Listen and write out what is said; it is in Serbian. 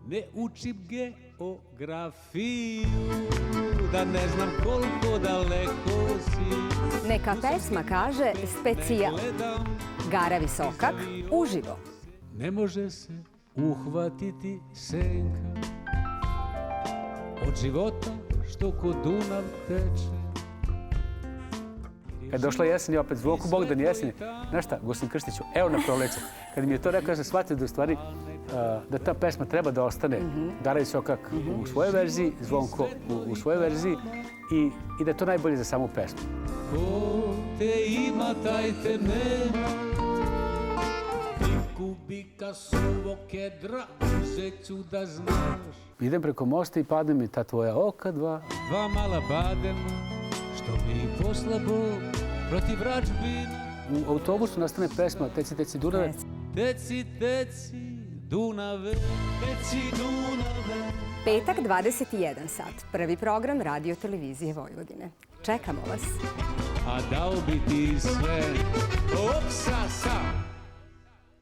Ne učim geografiju, da ne znam koliko daleko si. Neka pesma kaže specijal. Gara Visokak uživo. Ne može se uhvatiti senka od života što ko Dunav teče. Kad je došla jesen i opet Zvonko Bogdan jesen, znaš šta, Gosin Krstiću, evo na proleće. Kad mi je to rekao, ja sam shvatio da u stvari da ta pesma treba da ostane Gara Visokak u svojoj verziji, Zvonko u svojoj verziji i da je to najbolje za samu pesmu. Ko te ima, taj te nema. Ti kubika suvog kedra uzet ću da znaš. Idem preko mosta i padne mi ta tvoja oka dva. Dva mala badema, što mi posla Bog protiv vračbina. U autobusu nastane pesma Teci, teci, Dunave. Teci, teci, Dunave, teci, Dunave. Petak, 21 sat. Prvi program Radio Televizije Vojvodine. Čekamo vas. A dao bi ti sve